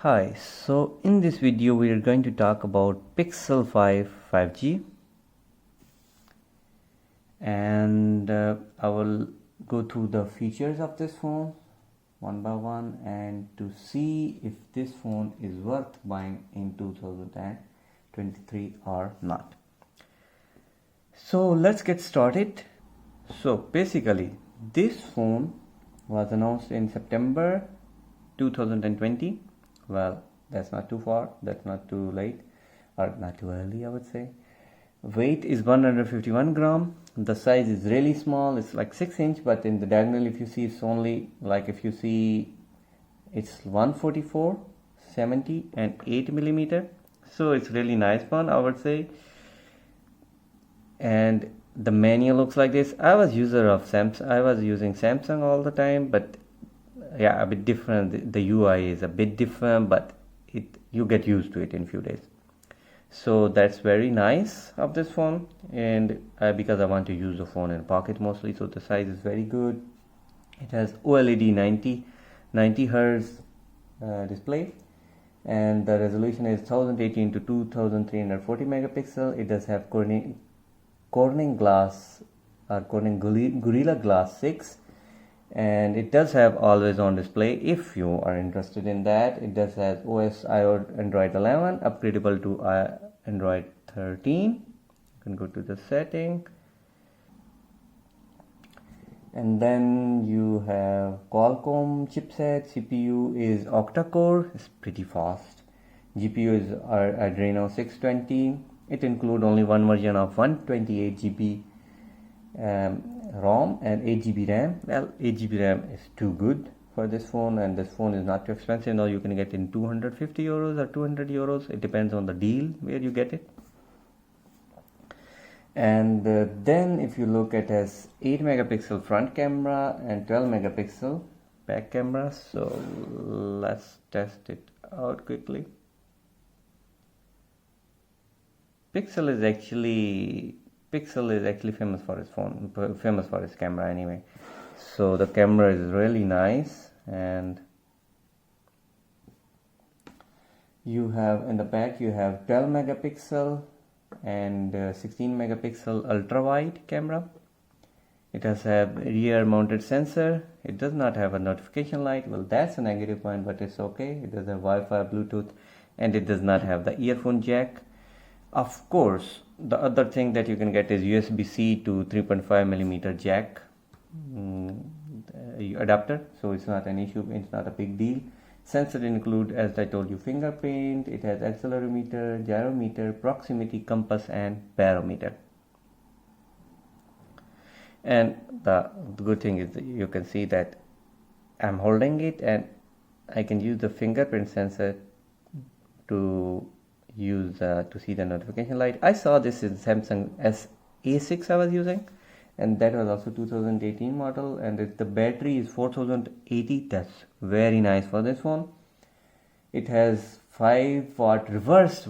Hi, so in this video we are going to talk about Pixel 5 5G, and I will go through the features of this phone one by one and to see if this phone is worth buying in 2023 or not. So let's get started. So basically this phone was announced in September 2020. Well, that's not too far, that's not too late, or not too early, I would say. Weight is 151 gram. The size is really small, it's like 6 inch, but in the diagonal if you see it's only like, if you see it's 144, 70 and 8 millimeter. So it's really nice one, I would say. And the manual looks like this. I was using Samsung all the time, but yeah, a bit different. The UI is a bit different, but you get used to it in few days. So that's very nice of this phone, and because I want to use the phone in pocket mostly, so the size is very good. It has OLED 90 Hertz display, and the resolution is 1080 to 2340 megapixel. It does have Corning Glass or Corning Gorilla Glass 6, and it does have always on display if you are interested in that. It does have OS Android 11 upgradable to Android 13. You can go to the setting, and then you have Qualcomm chipset. CPU is octa-core, it's pretty fast. GPU is Adreno 620. It includes only one version of 128 GB ROM and 8 GB RAM. Well, 8 GB RAM is too good for this phone, and this phone is not too expensive. Now you can get in 250 euros or 200 euros. It depends on the deal where you get it. And then if you look at as 8 megapixel front camera and 12 megapixel back camera. So let's test it out quickly. Pixel is actually famous for his camera anyway. So the camera is really nice, and you have in the back you have 12 megapixel and 16 megapixel ultra wide camera. It does have rear mounted sensor. It does not have a notification light. Well, that's a negative point, but it's okay. It does have Wi-Fi, Bluetooth, and it does not have the earphone jack. Of course, the other thing that you can get is USB-C to 3.5 millimeter jack adapter, so it's not an issue, it's not a big deal. Sensors include, as I told you, fingerprint. It has accelerometer, gyrometer, proximity, compass and barometer. And the good thing is that you can see that I'm holding it and I can use the fingerprint sensor to see the notification light. I saw this in Samsung A6 I was using, and that was also 2018 model, and the battery is 4080. That's very nice for this phone. It has 5-watt reverse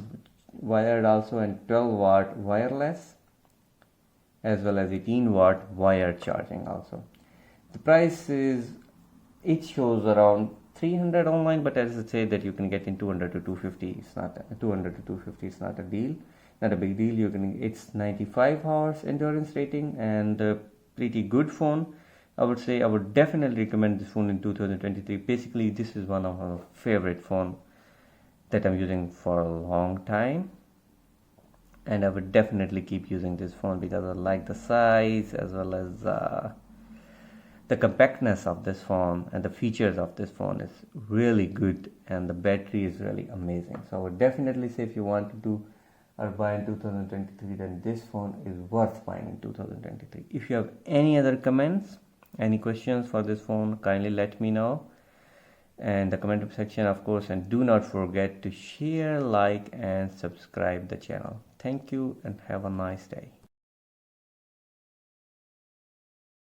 wired also, and 12-watt wireless, as well as 18-watt wired charging also. The price is, it shows around 300 online, but as I say that you can get in 200 to 250. It's not 200 to 250. It's not a deal, not a big deal. It's 95 hours endurance rating, and a pretty good phone. I would say I would definitely recommend this phone in 2023. Basically, this is one of my favorite phone that I'm using for a long time, and I would definitely keep using this phone because I like the size as well as the compactness of this phone, and the features of this phone is really good, and the battery is really amazing. So I would definitely say if you want to do or buy in 2023, then this phone is worth buying in 2023. If you have any other comments, any questions for this phone, kindly let me know in the comment section, of course, and do not forget to share, like and subscribe the channel. Thank you and have a nice day.